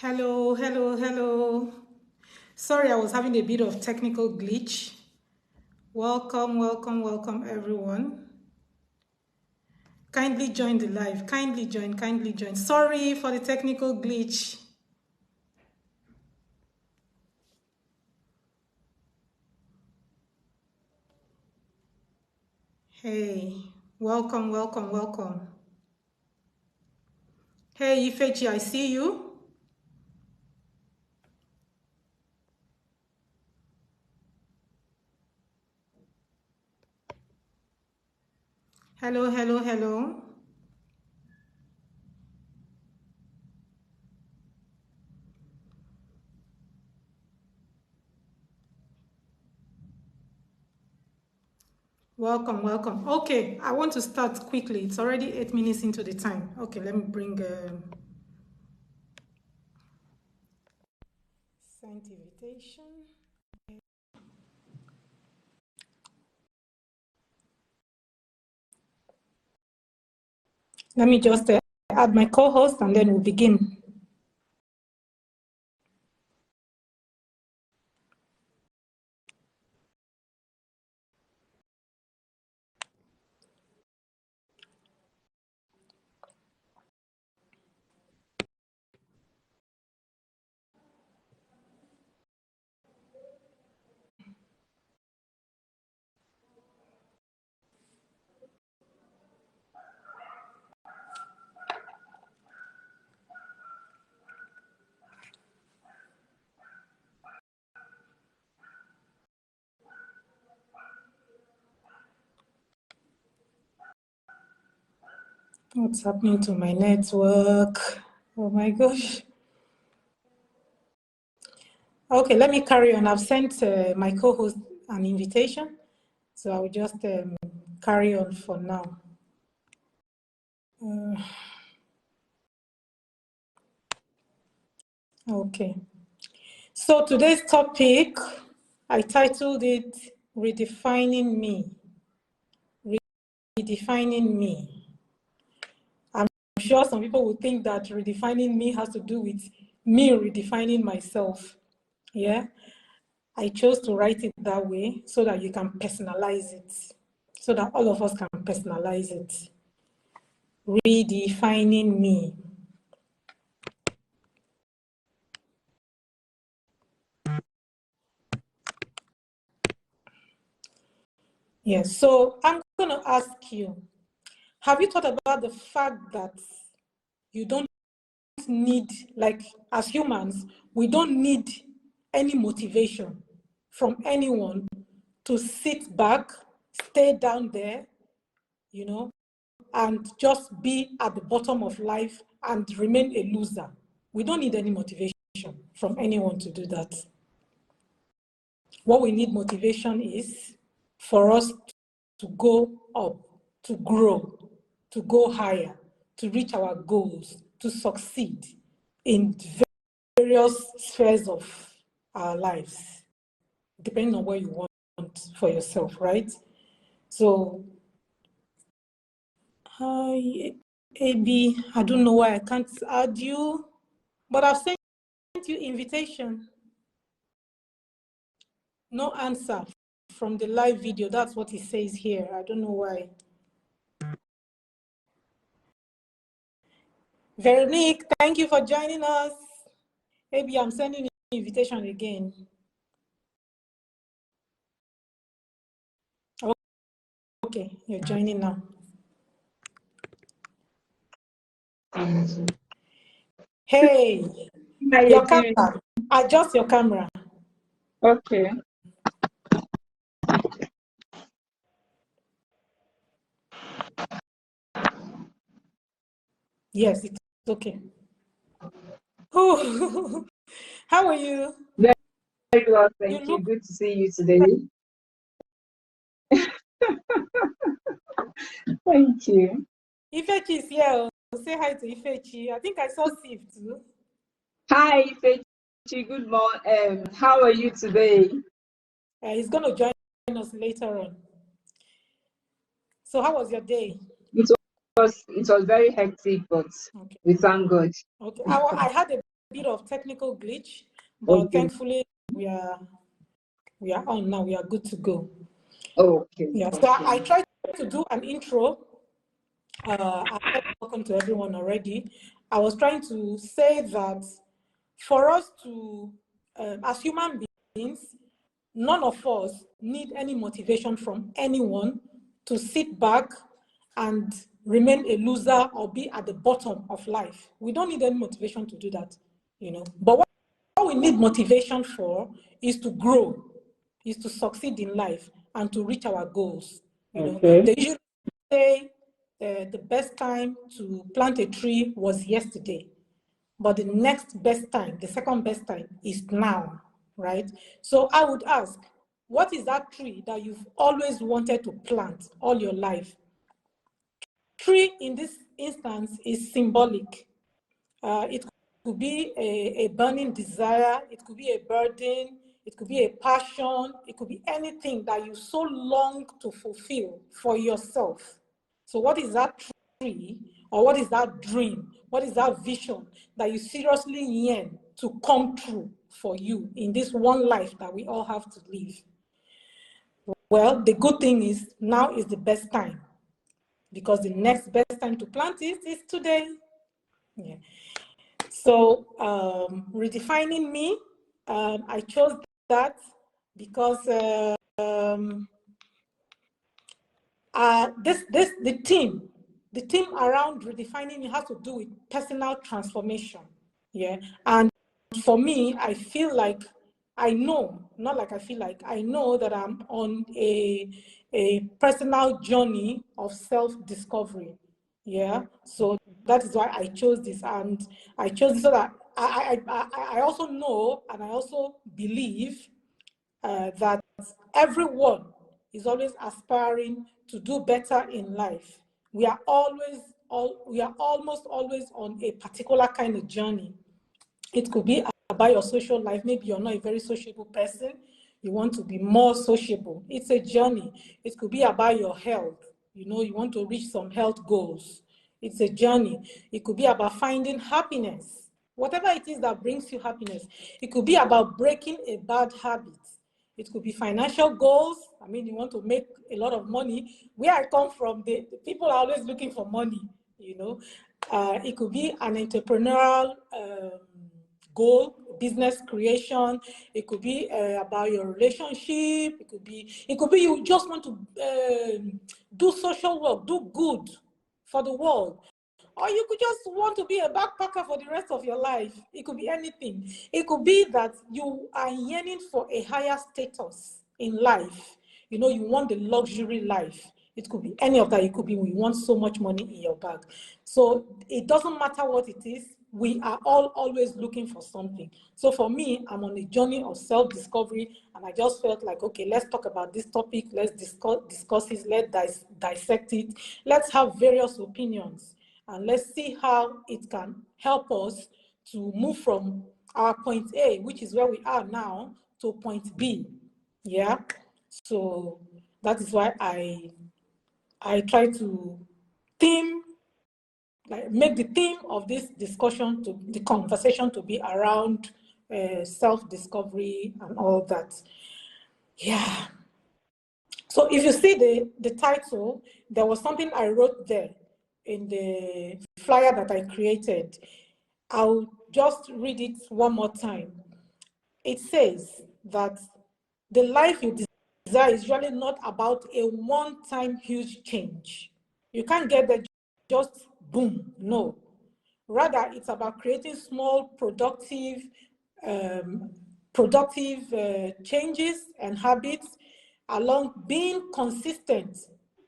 Hello, hello, hello. Sorry, I was having a bit of technical glitch. Welcome, welcome, welcome, everyone. Kindly join the live. Kindly join, kindly join. Sorry for the technical glitch. Hey, welcome, welcome, welcome. Hey, Ifechi, I see you. Hello, hello, hello. Welcome, welcome. Okay, I want to start quickly. It's already 8 minutes into the time. Okay, let me bring sent invitation. Let me just add my co-host and then we'll begin. What's happening to my network? Oh my gosh. Okay, let me carry on. I've sent my co-host an invitation, so I will just carry on for now. Okay. So today's topic, I titled it Redefining Me. Redefining Me. I'm sure some people will think that redefining me has to do with me redefining myself. Yeah. I chose to write it that way so that you can personalize it, so that all of us can personalize it. Redefining me. Yes, so I'm going to ask you, have you thought about the fact that you don't need, like as humans, we don't need any motivation from anyone to sit back, stay down there, you know, and just be at the bottom of life and remain a loser. We don't need any motivation from anyone to do that. What we need motivation is for us to go up, to grow, to go higher, to reach our goals, to succeed in various spheres of our lives, depending on what you want for yourself, right? So, hi, AB, I don't know why I can't add you, but I've sent you invitation. No answer from the live video. That's what it says here. I don't know why. Veronique, thank you for joining us. Maybe I'm sending you an invitation again. Okay, you're joining now. Hey, your camera. Adjust your camera. Okay. Yes, it's okay. Oh, how are you? Very well, thank you. Good to see you today. Thank you. Ifechi is here. Say hi to Ifechi. I think I saw Steve too. Hi, Ifechi. Good morning. How are you today? He's going to join us later on. So how was your day? It was very hectic, but we thank God. Okay. I had a bit of technical glitch, but Okay. thankfully we are on now. We are good to go. Okay. Yeah. So Okay. I tried to do an intro. I said welcome to everyone already. I was trying to say that for us to, as human beings, none of us need any motivation from anyone to sit back and remain a loser or be at the bottom of life. We don't need any motivation to do that, But what we need motivation for is to grow, is to succeed in life and to reach our goals. Okay. They usually say the best time to plant a tree was yesterday, but the next best time, the second best time is now, right? So I would ask, what is that tree that you've always wanted to plant all your life? Tree in this instance is symbolic. It could be a burning desire, it could be a burden, it could be a passion, it could be anything that you so long to fulfill for yourself. So what is that tree, or what is that dream, what is that vision that you seriously yearn to come true for you in this one life that we all have to live? Well, the good thing is now is the best time, because the next best time to plant it is today. Yeah. So redefining me, I chose that because the theme around redefining me has to do with personal transformation. Yeah, and for me, I feel like I know, not like I feel like, I know that I'm on a personal journey of self-discovery. Yeah, so that is why I chose this, and I chose this so that I also know, and I also believe that everyone is always aspiring to do better in life. We are almost always on a particular kind of journey. It could be about your social life. Maybe you're not a very sociable person. You want to be more sociable. It's a journey. It could be about your health. You want to reach some health goals. It's a journey. It could be about finding happiness. Whatever it is that brings you happiness. It could be about breaking a bad habit. It could be financial goals. I mean, you want to make a lot of money. Where I come from, the people are always looking for money, It could be an entrepreneurial goal, business creation. It could be about your relationship. It could be you just want to do social work, do good for the world. Or you could just want to be a backpacker for the rest of your life. It could be anything. It could be that you are yearning for a higher status in life. You want the luxury life. It could be any of that. It could be you want so much money in your bag. So it doesn't matter what it is. We are all always looking for something. So for me, I'm on a journey of self-discovery, and I just felt like, okay, let's talk about this topic. Let's discuss it. Let's dissect it. Let's have various opinions. And let's see how it can help us to move from our point A, which is where we are now, to point B. Yeah. So that is why I try to make the theme of this discussion, to the conversation, to be around self-discovery and all that. Yeah. So if you see the title, there was something I wrote there in the flyer that I created. I'll just read it one more time. It says that the life you desire is usually not about a one-time huge change. You can't get there just boom, no. Rather, it's about creating small, productive changes and habits along being consistent.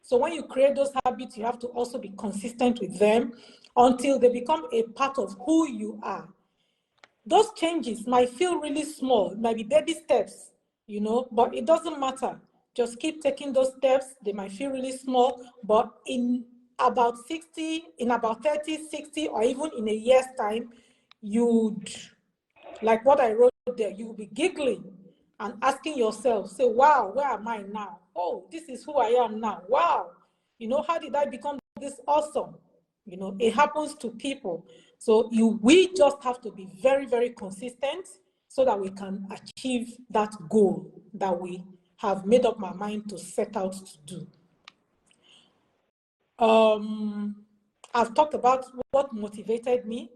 So when you create those habits, you have to also be consistent with them until they become a part of who you are. Those changes might feel really small, it might be baby steps, but it doesn't matter. Just keep taking those steps. They might feel really small, but in about 30, 60, or even in a year's time, you'd, like what I wrote there, you'll be giggling and asking yourself, say, wow, where am I now? Oh, this is who I am now. Wow. How did I become this awesome? You know, it happens to people. So we just have to be very, very consistent so that we can achieve that goal that we have made up our mind to set out to do. I've talked about what motivated me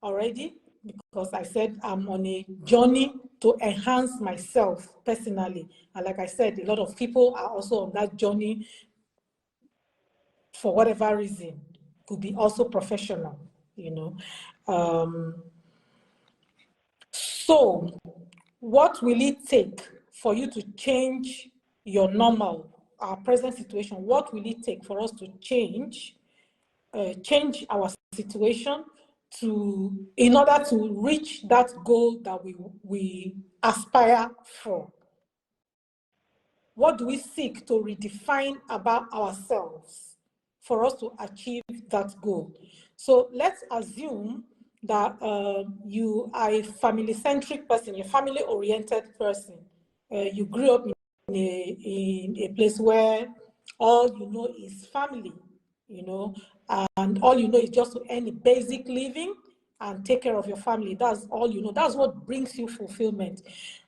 already, because I said I'm on a journey to enhance myself personally. And like I said, a lot of people are also on that journey for whatever reason. Could be also professional, you know. So what will it take for you to change your normal, our present situation? What will it take for us to change our situation in order to reach that goal that we aspire for? What do we seek to redefine about ourselves for us to achieve that goal? So let's assume that you are a family-centric person, a family-oriented person. You grew up in a place where all you know is family, you know, and all you know is just to earn a basic living and take care of your family. That's all you know. That's what brings you fulfillment.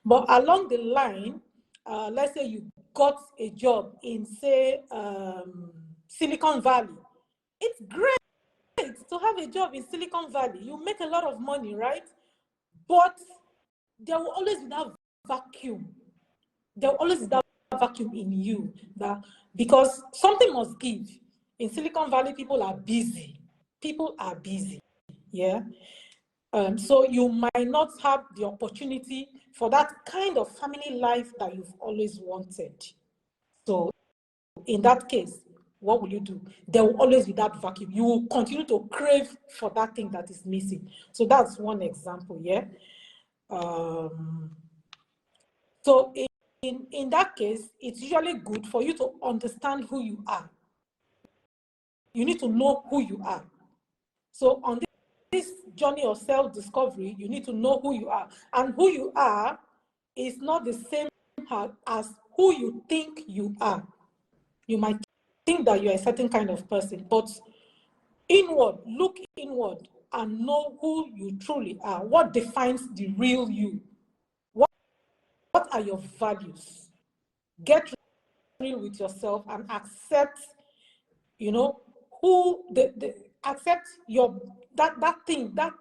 But along the line, let's say you got a job in, say, Silicon Valley. It's great to have a job in Silicon Valley. You make a lot of money, right? But there will always be that vacuum. There will always be that vacuum in you, that because something must give. In Silicon Valley, people are busy. People are busy. Yeah. So you might not have the opportunity for that kind of family life that you've always wanted. So in that case, what will you do? There will always be that vacuum. You will continue to crave for that thing that is missing. So that's one example, yeah? So in that case, it's usually good for you to understand who you are. You need to know who you are. So on this journey of self-discovery, you need to know who you are. And who you are is not the same as who you think you are. You might think that you're a certain kind of person, but look inward and know who you truly are. What defines the real you? What are your values? Get real with yourself and accept, you know, accept your that thing, that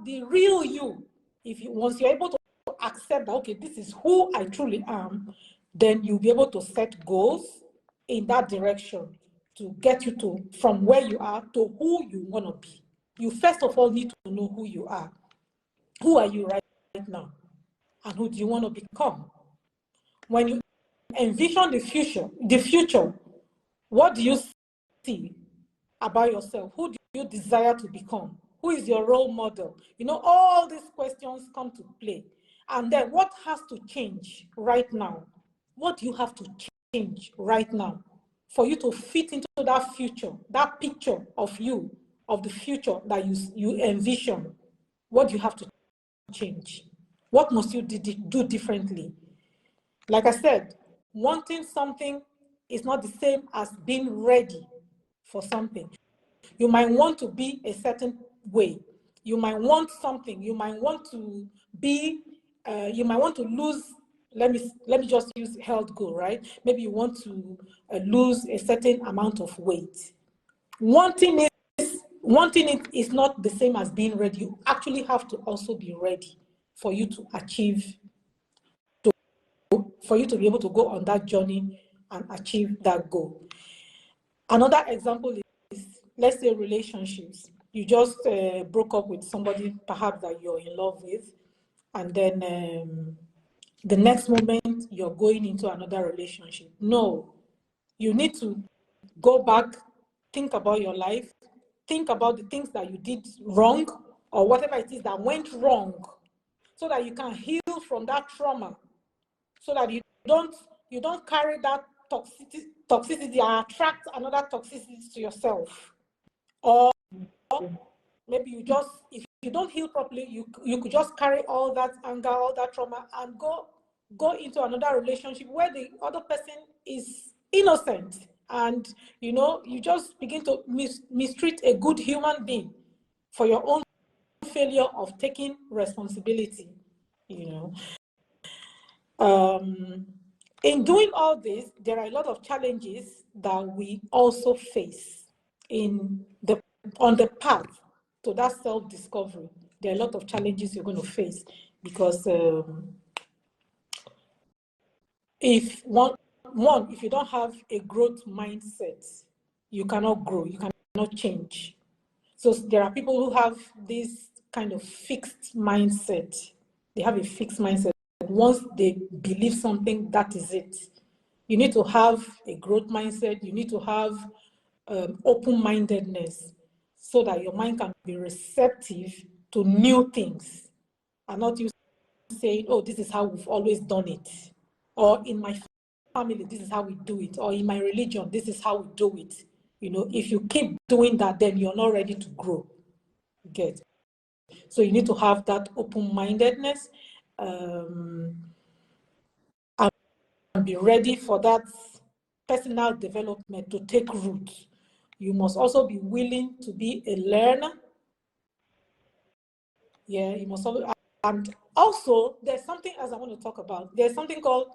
the real you. Once you're able to accept that, okay, this is who I truly am, then you'll be able to set goals in that direction to get you to from where you are to who you want to be. You first of all need to know who you are. Who are you right now? And who do you want to become? When you envision the future, what do you see about yourself? Who do you desire to become? Who is your role model? You know, all these questions come to play. And then what has to change right now? What do you have to change right now for you to fit into that future, that picture of you, of the future that you envision? What do you have to change? What must you do differently? Like I said, wanting something is not the same as being ready for something. You might want to be a certain way. You might want something. You might want to be, you might want to lose, let me just use health goal, right? Maybe you want to lose a certain amount of weight. Wanting it is not the same as being ready. You actually have to also be ready for you to achieve, for you to be able to go on that journey and achieve that goal. Another example is, let's say, relationships. You just broke up with somebody perhaps that you're in love with, and then the next moment you're going into another relationship. No, you need to go back, think about your life, think about the things that you did wrong or whatever it is that went wrong, so that you can heal from that trauma, so that you don't carry that toxicity and attract another toxicity to yourself. Or maybe if you don't heal properly, you could just carry all that anger, all that trauma, and go into another relationship where the other person is innocent And, you know, you just begin to mistreat a good human being for your own failure of taking responsibility, you know. In doing all this, there are a lot of challenges that we also face on the path to that self-discovery. There are a lot of challenges you're going to face because if you don't have a growth mindset, you cannot grow, you cannot change. So there are people who have this kind of fixed mindset. They have a fixed mindset. Once they believe something, that is it. You need to have a growth mindset. You need to have open-mindedness so that your mind can be receptive to new things and not you saying, oh, this is how we've always done it. Or in my family, this is how we do it. Or in my religion, this is how we do it. You know, if you keep doing that, then you're not ready to grow. Get. So you need to have that open-mindedness and be ready for that personal development to take root. You must also be willing to be a learner. Yeah, you must also, and also there's something else I want to talk about. There's something called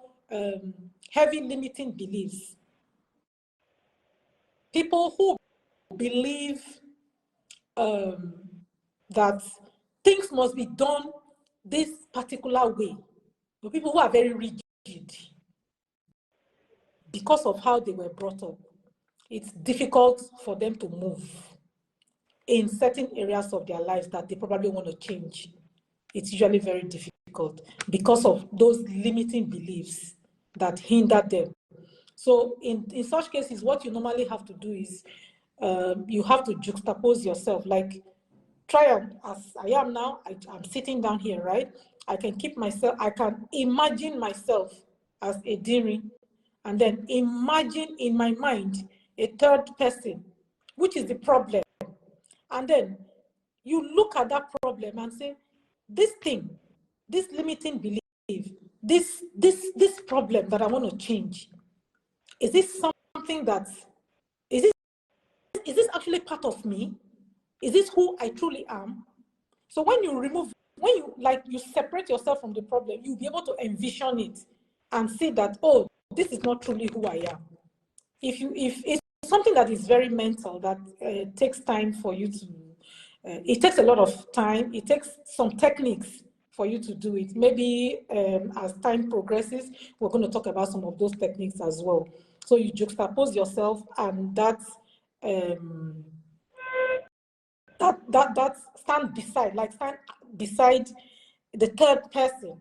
heavy limiting beliefs. People who believe that things must be done this particular way. The people who are very rigid because of how they were brought up, it's difficult for them to move in certain areas of their lives that they probably want to change. It's usually very difficult because of those limiting beliefs that hinder them. So in such cases, what you normally have to do is you have to juxtapose yourself. Like, try and, as I am now, I'm sitting down here, right? I can imagine myself as a Diri, and then imagine in my mind a third person, which is the problem. And then you look at that problem and say, this thing, this limiting belief, this problem that I want to change, is this something is this actually part of me? Is this who I truly am? So when you separate yourself from the problem, you'll be able to envision it and see that, oh, this is not truly who I am. If it's something that is very mental, that takes time for you to, it takes a lot of time. It takes some techniques for you to do it. Maybe as time progresses, we're going to talk about some of those techniques as well. So you juxtapose yourself, and that stand beside the third person.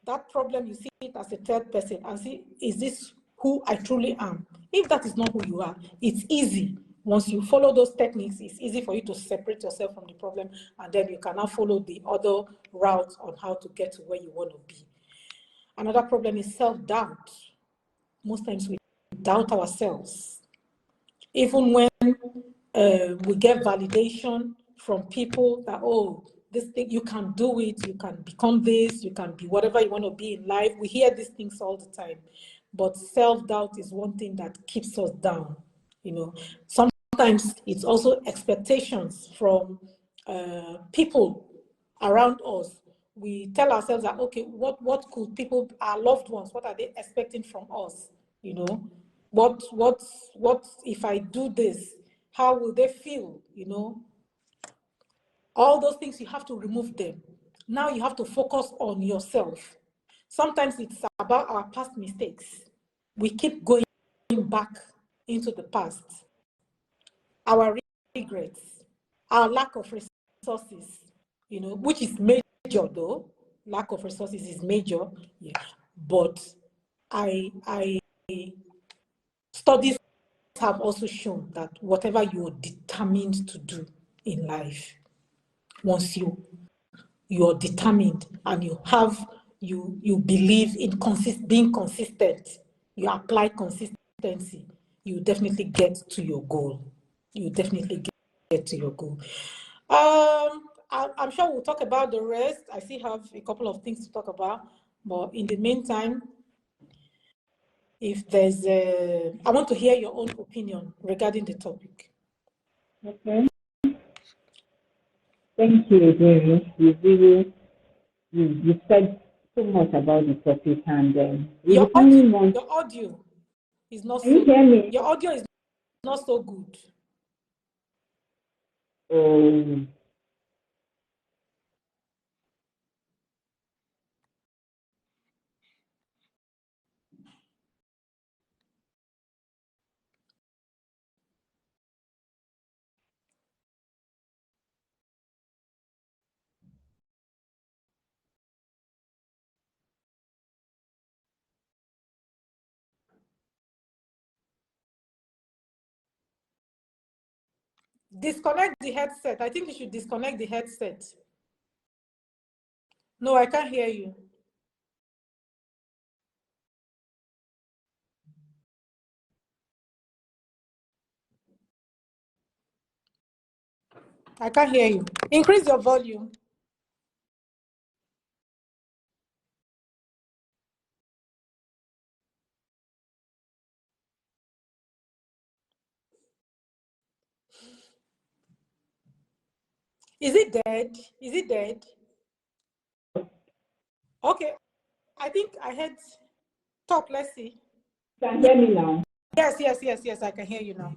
That problem, you see it as a third person and see, is this who I truly am? If that is not who you are, it's easy. Once you follow those techniques, it's easy for you to separate yourself from the problem, and then you can now follow the other route on how to get to where you want to be. Another problem is self-doubt. Most times we doubt ourselves. Even when we get validation from people that, oh, this thing, you can do it, you can become this, you can be whatever you want to be in life. We hear these things all the time. But self-doubt is one thing that keeps us down. You know, sometimes it's also expectations from people around us. We tell ourselves that, okay, what could people, our loved ones, what are they expecting from us? You know, what if I do this? How will they feel? You know, all those things, you have to remove them. Now you have to focus on yourself. Sometimes it's about our past mistakes. We keep going back into the past. Our regrets, our lack of resources, you know, which is major though. Lack of resources is major, yeah. But studies have also shown that whatever you're determined to do in life, once you're determined and you believe in being consistent, you apply consistency, you definitely get to your goal. You definitely get to your goal. I'm sure we'll talk about the rest. I still have a couple of things to talk about, but in the meantime, if there's I want to hear your own opinion regarding the topic. Okay. Thank you, Jerry. You said so much about the topic, and Your audio is not Can you hear me? Your audio is not so good. Disconnect the headset. I think you should disconnect the headset. No, I can't hear you. I can't hear you. Increase your volume. Is it dead? Is it dead? Okay. I think I heard. Talk, let's see. Can you hear me now? Yes, I can hear you now.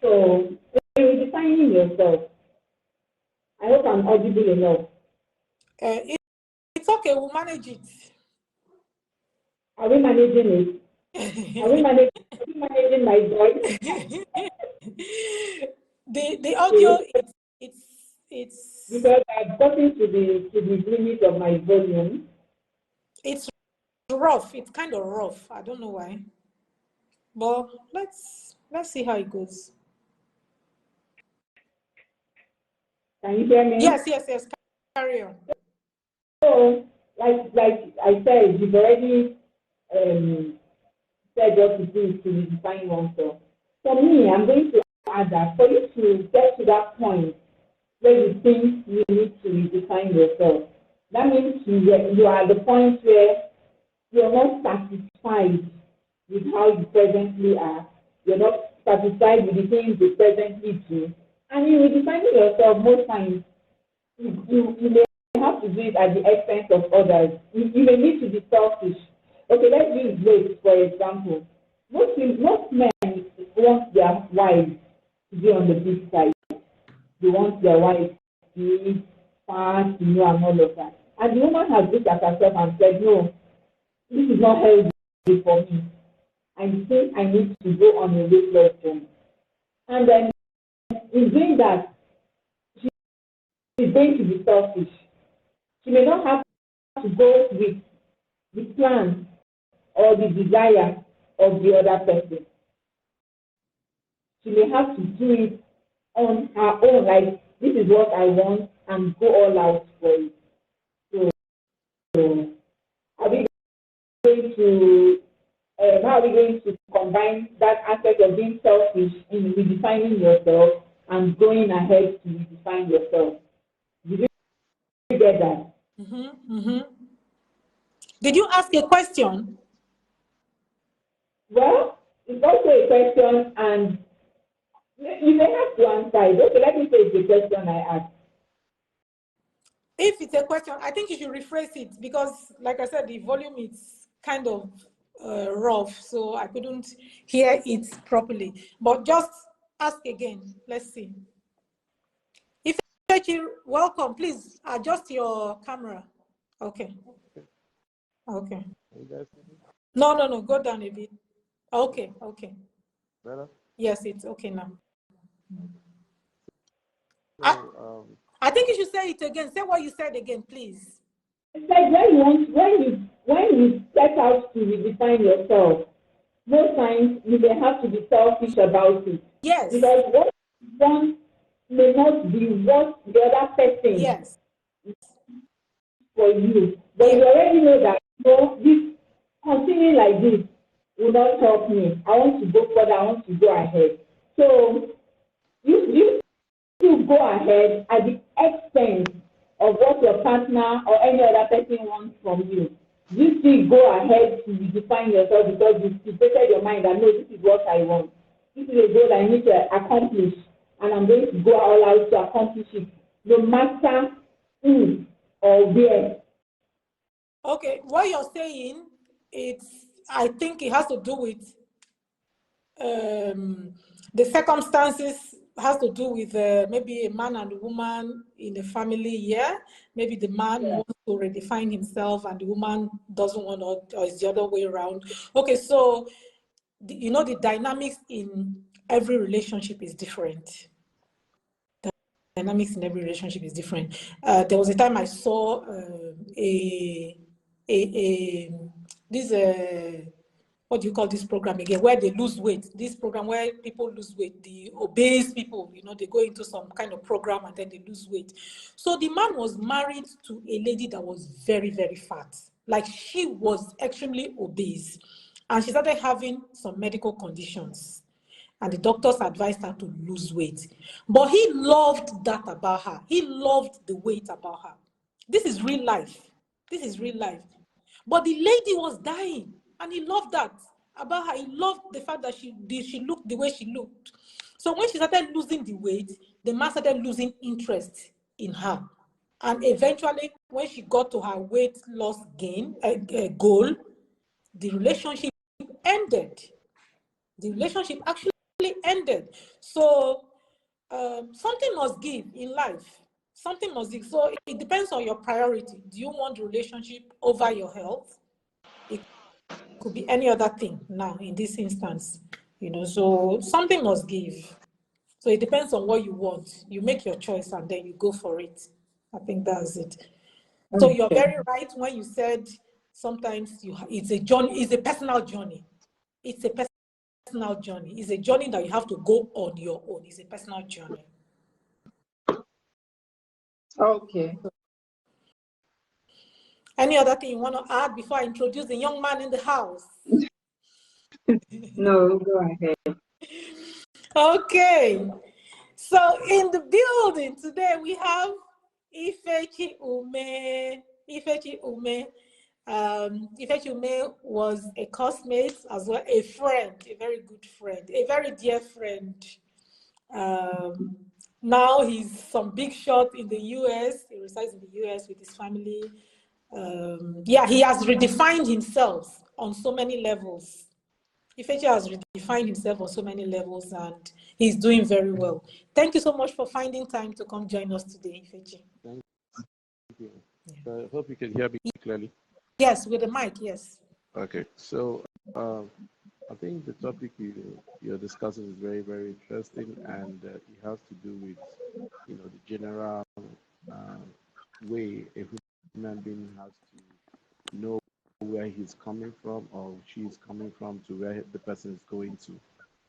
So, when you're defining yourself, I hope I'm audible enough. It's okay, we'll manage it. Are we managing it? Are we managing my voice? the audio, it's because I've gotten to the limit of my volume. It's rough. It's kind of rough. I don't know why. But let's see how it goes. Can you hear me? Yes. Carry on. So, like I said, you've already said what to do to redefine oneself. For me, I'm going to add that for you to get to that point where you think you need to redefine yourself, that means you are at the point where you're not satisfied with how you presently are. You're not satisfied with the things you presently do. And in redefining yourself, most times, you may have to do it at the expense of others. You may need to be selfish. Okay, let's use race, for example. Most men want their wives to be on the big side. They want their wives to be fast, and all of that. And the woman has looked at herself and said, no, this is not healthy for me. I think I need to go on a weight loss journey. And then in doing that, she is going to be selfish. She may not have to go with the plan or the desire of the other person. She may have to do it on her own, like this is what I want, and go all out for it. So are we going to how are we going to combine that aspect of being selfish in redefining yourself and going ahead to redefine yourself? Did you get that? Did you ask a question? Well, it's also a question, and you may have to answer it. Okay, let me say it's a question I asked. If it's a question, I think you should rephrase it because, like I said, the volume is kind of rough, so I couldn't hear it properly. But just ask again. Let's see. If you welcome, please adjust your camera. Okay. No. Go down a bit. Okay. Better? Yes, it's okay now. So, I think you should say it again. Say what you said again, please. It's like when you set out to redefine yourself, most times you may have to be selfish about it. Yes. Because what you want may not be what the other person yes. for you. But you already know that this continuing like this will not help me. I want to go further, I want to go ahead. So you go ahead at the expense of what your partner or any other person wants from you. you still go ahead to redefine yourself because you stipulated your mind that no, this is what I want. This is a goal I need to accomplish, and I'm going to go all out to accomplish it, no matter who or where. Okay, what you're saying, I think it has to do with the circumstances, has to do with maybe a man and a woman in a family, yeah? Maybe the man wants to redefine himself and the woman doesn't want to, or it's the other way around. Okay, so, the dynamics in every relationship is different. Dynamics in every relationship is different. There was a time I saw this what do you call this program again? Where they lose weight. This program where people lose weight, the obese people, they go into some kind of program and then they lose weight. So the man was married to a lady that was very, very fat. Like she was extremely obese, and she started having some medical conditions. And the doctors advised her to lose weight. But he loved that about her. He loved the weight about her. This is real life. This is real life. But the lady was dying, and he loved that about her. He loved the fact that she looked the way she looked. So when she started losing the weight, the man started losing interest in her. And eventually, when she got to her weight loss goal, the relationship ended. The relationship actually ended. So something must give in life. Something must give. So it depends on your priority. Do you want the relationship over your health? It could be any other thing now in this instance. So something must give. So it depends on what you want. You make your choice and then you go for it. I think that's it. So you're very right when you said sometimes it's a journey, it's a personal journey. It's a personal journey. It's a journey that you have to go on your own. It's a personal journey. Okay. Any other thing you want to add before I introduce the young man in the house? No, go ahead. Okay. So in the building today we have Ikedionwu. Ikedionwu. Ikedionwu was a classmate as well, a friend, a very good friend, a very dear friend. Now he's some big shot in the US. He resides in the US with his family. He has redefined himself on so many levels. Ifechi has redefined himself on so many levels and he's doing very well. Thank you so much for finding time to come join us today, Ifechi. Thank you. I hope you can hear me clearly. Yes, with the mic, yes. Okay, so I think the topic you're discussing is very, very interesting, and it has to do with, the general way a human being has to know where he's coming from or she's coming from to where the person is going to.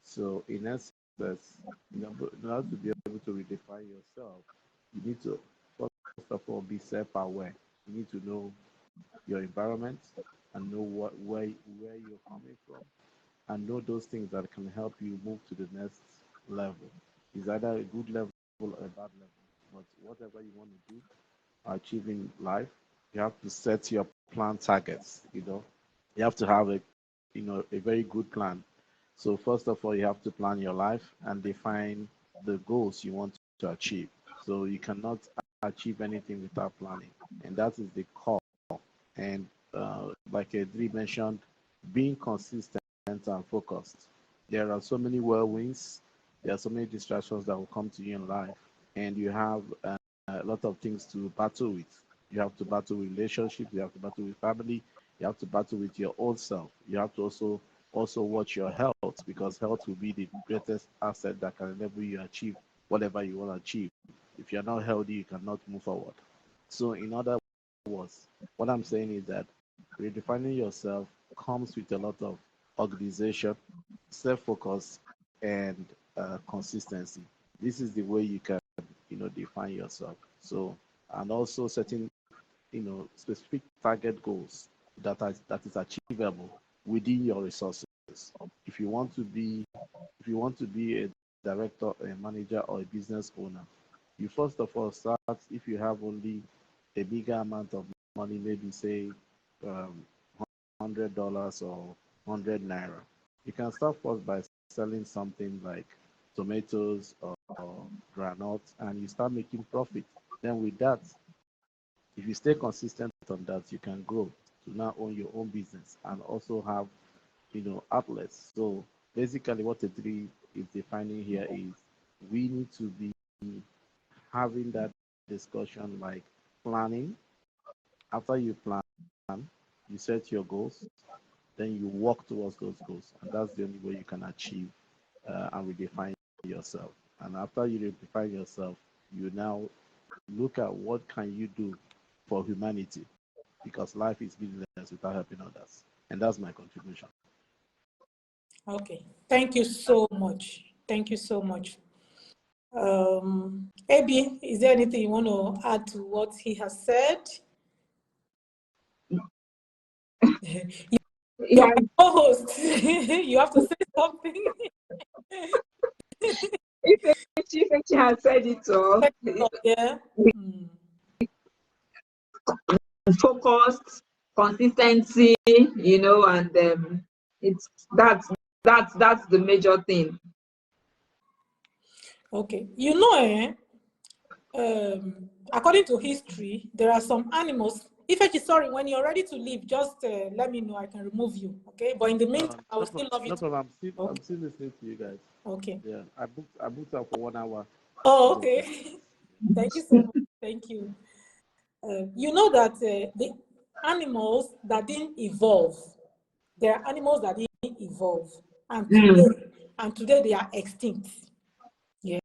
So in essence, in order to be able to redefine yourself, you need to first of all be self-aware. You need to know your environment and know where you're coming from and know those things that can help you move to the next level. It's either a good level or a bad level. But whatever you want to do, achieve in life, you have to set your plan targets. You have to have a very good plan. So first of all, you have to plan your life and define the goals you want to achieve. So you cannot achieve anything without planning, and that is the core. And like Edri mentioned, being consistent and focused. There are so many whirlwinds, there are so many distractions that will come to you in life, and you have a lot of things to battle with. You have to battle with relationships, you have to battle with family, you have to battle with your own self. You have to also watch your health, because health will be the greatest asset that can enable you achieve whatever you want to achieve. If you're not healthy, you cannot move forward. So in other words, what I'm saying is that redefining yourself comes with a lot of organization, self-focus, and consistency. This is the way you can, define yourself. So, and also setting, specific target goals that is achievable within your resources. If you want to be, if you want to be a director, a manager, or a business owner, you first of all start, if you have only a bigger amount of money, maybe say $100 or 100 naira. You can start first by selling something like tomatoes or granules, and you start making profit. Then with that, if you stay consistent on that, you can grow to now own your own business and also have, outlets. So basically, what the three is defining here is we need to be having that discussion, like planning. After you plan, you set your goals, then you walk towards those goals, and that's the only way you can achieve and redefine yourself. And after you redefine yourself, you now look at what can you do for humanity, because life is meaningless without helping others. And that's my contribution. Okay, thank you so much. Thank you so much. Abby, is there anything you want to add to what he has said? You are a co-host. You have to say something. If she has said it all, Yeah. Focused, consistency, and it's that's the major thing. Okay, according to history, there are some animals. Ifechi, sorry, when you're ready to leave, just let me know. I can remove you. Okay, but in the meantime, I will still love you. No problem. I'm still listening to you guys. Okay. Yeah, I booked up for 1 hour. Oh, okay. Thank you so much. Thank you. You know that the animals that didn't evolve, there are animals that didn't evolve, and today they are extinct. Yeah.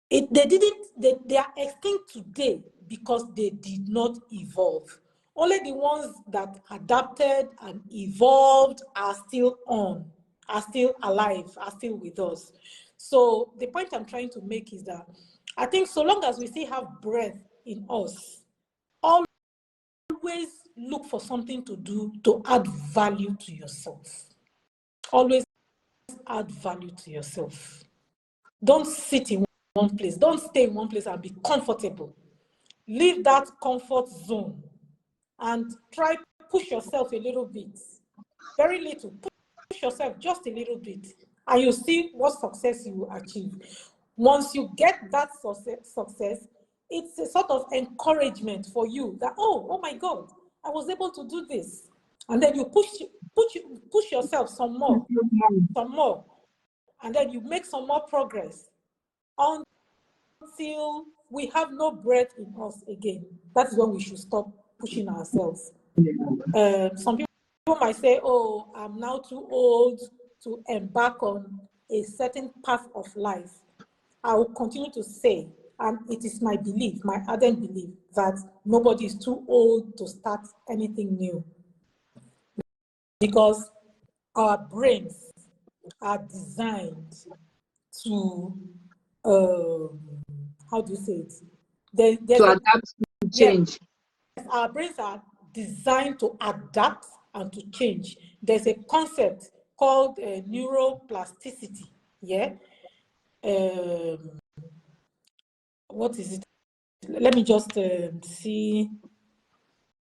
They are extinct today because they did not evolve. Only the ones that adapted and evolved are still on, are still alive, are still with us. So the point I'm trying to make is that I think so long as we still have breath in us, always look for something to do to add value to yourself. Always add value to yourself. Don't sit in one place. Don't stay in one place and be comfortable. Leave that comfort zone and try push yourself a little bit. Very little. Push yourself just a little bit, and you'll see what success you will achieve. Once you get that success, it's a sort of encouragement for you that, oh my God, I was able to do this. And then you push yourself some more, and then you make some more progress until we have no breath in us again. That's when we should stop pushing ourselves. Some people might say, oh, I'm now too old to embark on a certain path of life. I will continue to say, and it is my belief, my ardent belief, that nobody is too old to start anything new. Because our brains are designed to, how do you say it? To adapt to change. Yes, our brains are designed to adapt and to change. There's a concept called neuroplasticity. Yeah. What is it? Let me just see.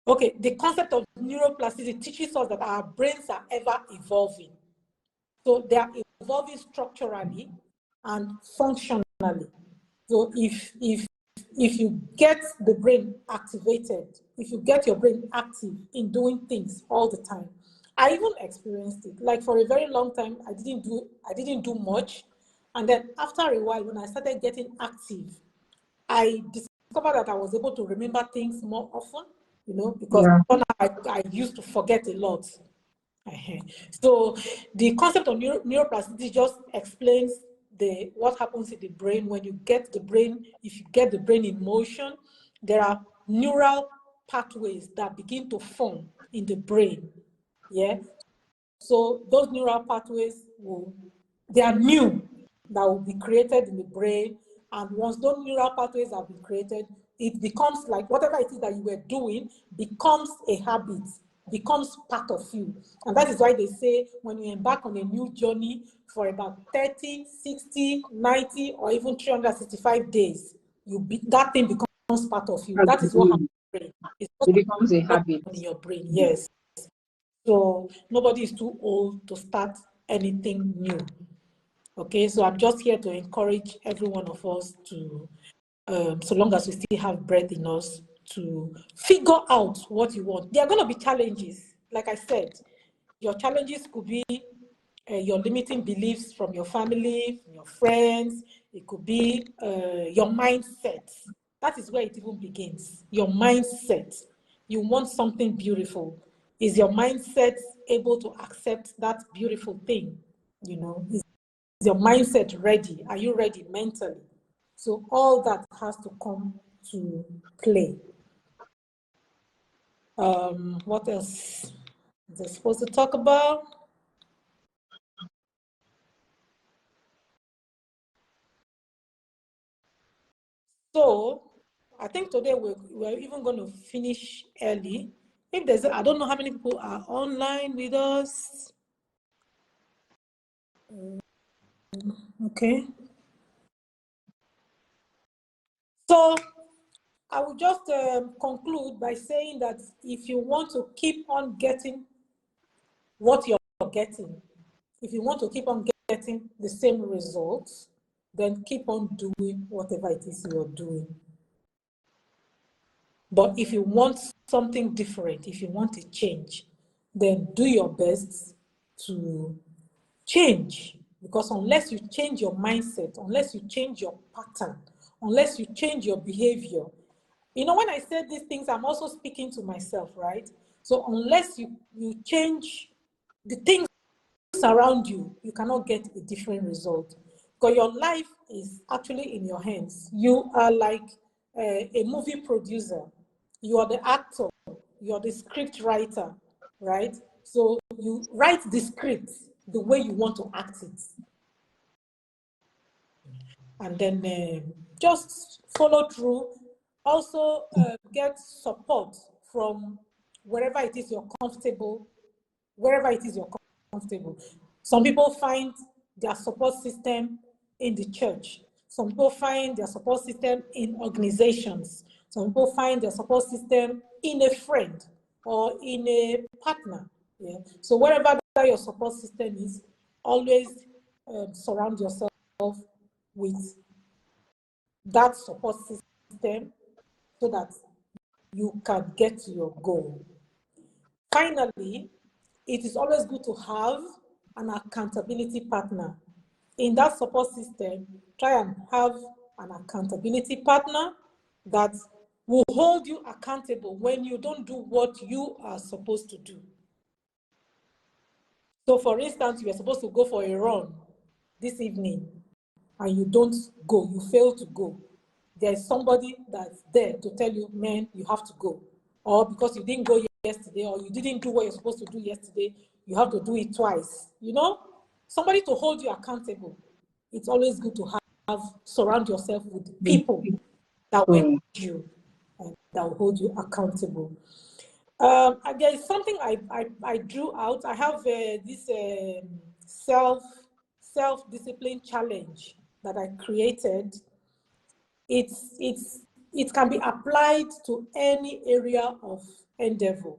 Okay, the concept of neuroplasticity teaches us that our brains are ever evolving. So they are evolving structurally and functionally. So if you get the brain activated, if you get your brain active in doing things all the time, I even experienced it. Like for a very long time, I didn't do much. And then after a while, when I started getting active, I discovered that I was able to remember things more often, because I used to forget a lot. So the concept of neuroplasticity just explains what happens in the brain when you get the brain. If you get the brain in motion, there are neural pathways that begin to form in the brain. Yeah. So those neural pathways they are new, that will be created in the brain. And once those neural pathways have been created, it becomes like whatever it is that you were doing becomes a habit, becomes part of you. And that is why they say when you embark on a new journey for about 30, 60, 90, or even 365 days, that thing becomes part of you. That is what happens brain. It's It also becomes a habit. in your brain, yes. So nobody is too old to start anything new. Okay, so I'm just here to encourage every one of us to, so long as we still have breath in us, to figure out what you want. There are going to be challenges. Like I said, your challenges could be your limiting beliefs from your family, from your friends. It could be your mindset. That is where it even begins. Your mindset. You want something beautiful. Is your mindset able to accept that beautiful thing? You know, is your mindset ready? Are you ready mentally? So all that has to come to play. What else is I supposed to talk about? So I think today we're even going to finish early. If there's, I don't know how many people are online with us. Okay. So I will just conclude by saying that if you want to keep on getting what you're getting, if you want to keep on getting the same results, then keep on doing whatever it is you're doing. But if you want something different, if you want a change, then do your best to change. Because unless you change your mindset, unless you change your pattern, unless you change your behavior, you know, when I said these things, I'm also speaking to myself, right? So unless you change the things around you, you cannot get a different result. Because your life is actually in your hands. You are like a movie producer. You are the actor. You are the script writer, right? So you write the script the way you want to act it. And then just follow through. Also get support from wherever it is you're comfortable, wherever it is you're comfortable. Some people find their support system in the church. Some people find their support system in organizations. Some people find their support system in a friend or in a partner. Yeah. So wherever your support system is, always surround yourself with that support system so that you can get to your goal. Finally, it is always good to have an accountability partner. In that support system, try and have an accountability partner that will hold you accountable when you don't do what you are supposed to do. So for instance, you are supposed to go for a run this evening and you don't go, you fail to go. There's somebody that's there to tell you, man, you have to go. Or because you didn't go yesterday, or you didn't do what you're supposed to do yesterday, you have to do it twice. You know, somebody to hold you accountable. It's always good to surround yourself with people that will hold you and that will hold you accountable. There is something I drew out. I have this self-discipline challenge that I created. It can be applied to any area of endeavor.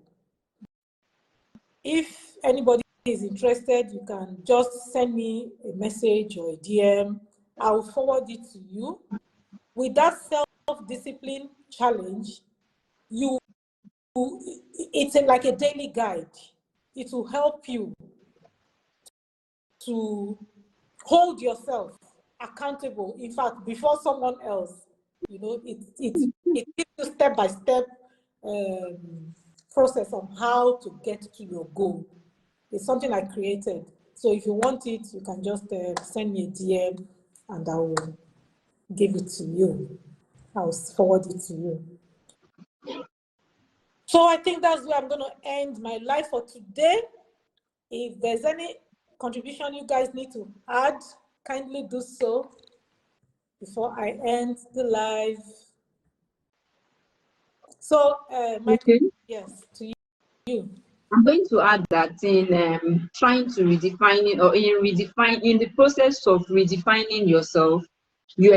If anybody is interested, you can just send me a message or a DM. I'll forward it to you. With that self-discipline challenge, it's like a daily guide. It will help you to hold yourself accountable. In fact, before someone else, you know, it gives you step-by-step process on how to get to your goal. It's something I created. So if you want it, you can just send me a DM and I will give it to you. I'll forward it to you. So I think that's where I'm going to end my live for today. If there's any contribution you guys need to add, kindly do so before I end the live. So, Okay. yes, to you. I'm going to add that in trying to redefine it, or in the process of redefining yourself, you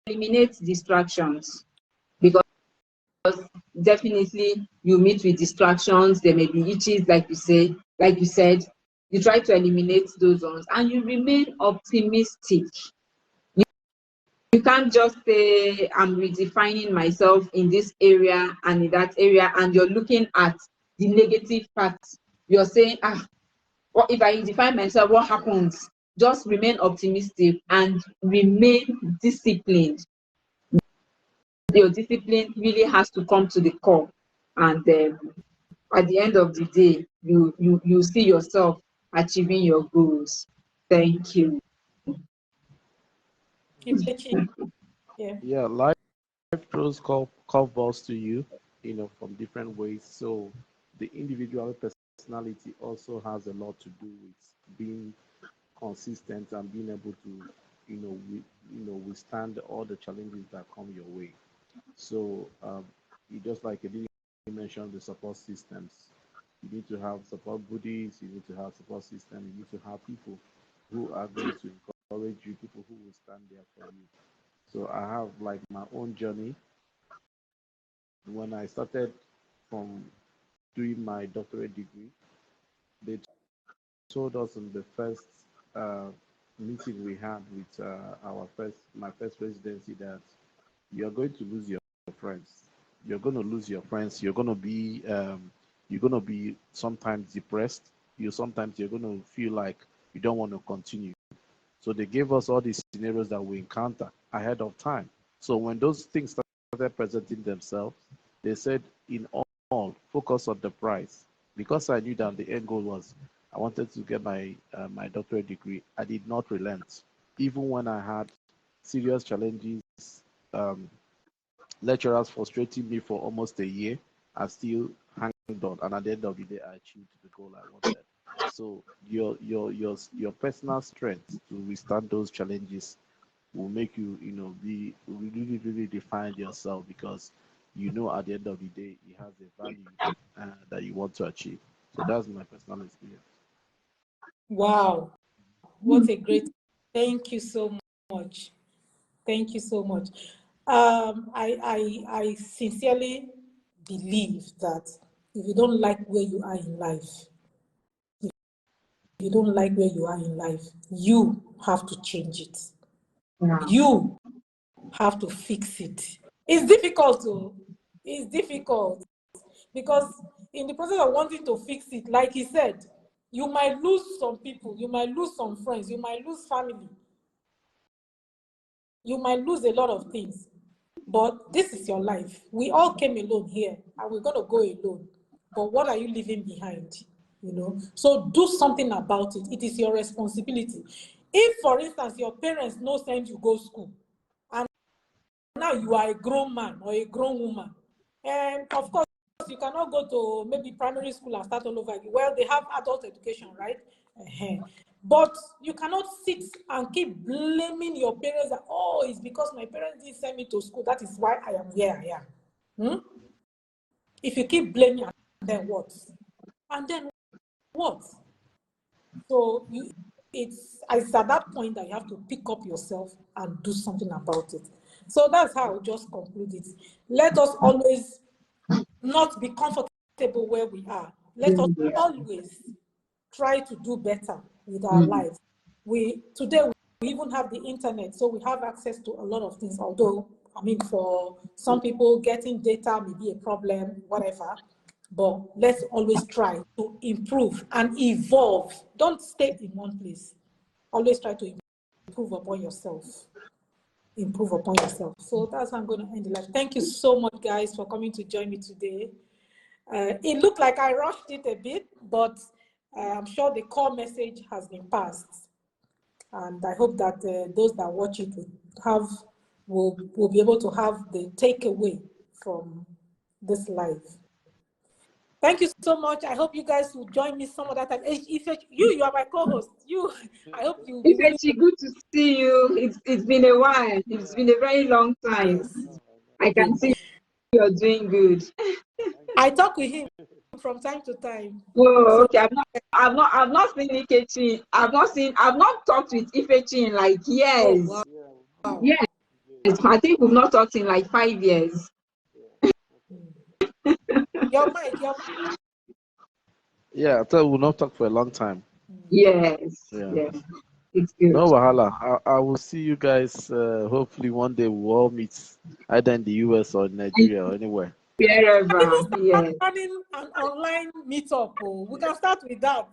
eliminate distractions, because definitely you meet with distractions. There may be itches, like you said. You try to eliminate those ones, and you remain optimistic. You can't just say I'm redefining myself in this area and in that area, and you're looking at the negative parts. You're saying, what if I redefine myself? What happens? Just remain optimistic and remain disciplined. Your discipline really has to come to the core, and at the end of the day, you see yourself achieving your goals. Thank you. Yeah. Yeah, life throws curveballs to you, from different ways. So the individual personality also has a lot to do with being consistent and being able to, withstand all the challenges that come your way. So you just like you mentioned the support systems. You need to have support buddies. You need to have support system. You need to have people who are going to encourage you, people who will stand there for you. So I have like my own journey. When I started from doing my doctorate degree, they told us in the first uh, meeting we had with my first residency that you're going to lose your friends. You're going to lose your friends. You're going to be sometimes depressed. You're going to feel like you don't want to continue. So they gave us all these scenarios that we encounter ahead of time. So when those things started presenting themselves, they said, in all, focus on the prize. Because I knew that the end goal was I wanted to get my doctorate degree, I did not relent. Even when I had serious challenges, um, lecturers frustrating me for almost a year, I still hanged on, and at the end of the day, I achieved the goal I wanted. So your personal strength to withstand those challenges will make you, be really define yourself, because at the end of the day it has a value that you want to achieve. So that's my personal experience. Wow. What a great, thank you so much. Thank you so much. I sincerely believe that if you don't like where you are in life, if you don't like where you are in life, you have to change it. Yeah. You have to fix it. It's difficult, though. It's difficult because in the process of wanting to fix it, like he said, you might lose some people, you might lose some friends, you might lose family, you might lose a lot of things. But this is your life. We all came alone here, and we're going to go alone. But what are you leaving behind? So do something about it. It is your responsibility. If, for instance, your parents no send you go school, and now you are a grown man or a grown woman, and of course you cannot go to maybe primary school and start all over again. Well, they have adult education, right? But you cannot sit and keep blaming your parents that, oh, it's because my parents didn't send me to school. That is why I am where I am. If you keep blaming, and then what? And then what? So it's at that point that you have to pick up yourself and do something about it. So that's how I'll just conclude it. Let us always not be comfortable where we are. Let us always try to do better with our lives. Today we even have the internet, so we have access to a lot of things. Although, for some people, getting data may be a problem, whatever. But let's always try to improve and evolve. Don't stay in one place. Always try to improve upon yourself. Improve upon yourself. So that's how I'm going to end the live. Thank you so much, guys, for coming to join me today. It looked like I rushed it a bit, but I'm sure the core message has been passed. And I hope that those that watch it will be able to have the takeaway from this live. Thank you so much. I hope you guys will join me some other time. If you are my co-host. I hope you will be willing It's good to see you. It's been a while. It's been a very long time. Yes. I can see you're doing good. I talk with him from time to time. Oh, So, okay. I've not seen Ikechi. I've not talked with Ifechi in like years. oh, wow. Yes. I think we've not talked in like 5 years. Your mic, your Yeah, I thought we'll not talk for a long time. Yes, Yeah. yes, it's good. No wahala. I will see you guys. Hopefully one day we'll all meet either in the US or Nigeria or anywhere. Wherever, even yes. running an online meetup. Oh, we can start with that.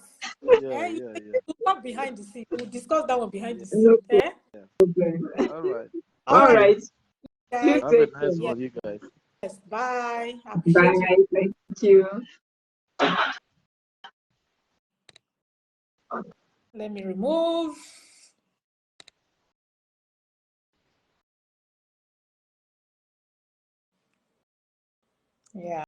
Yeah, You yeah, we'll talk behind the scene. We'll discuss that one behind the No scene. Eh? problem. All right. All All right, Okay. right. You guys. Have a take care. nice Yes, one, you guys. bye. Bye. Appreciate you. Thank you. Let me remove. Yeah.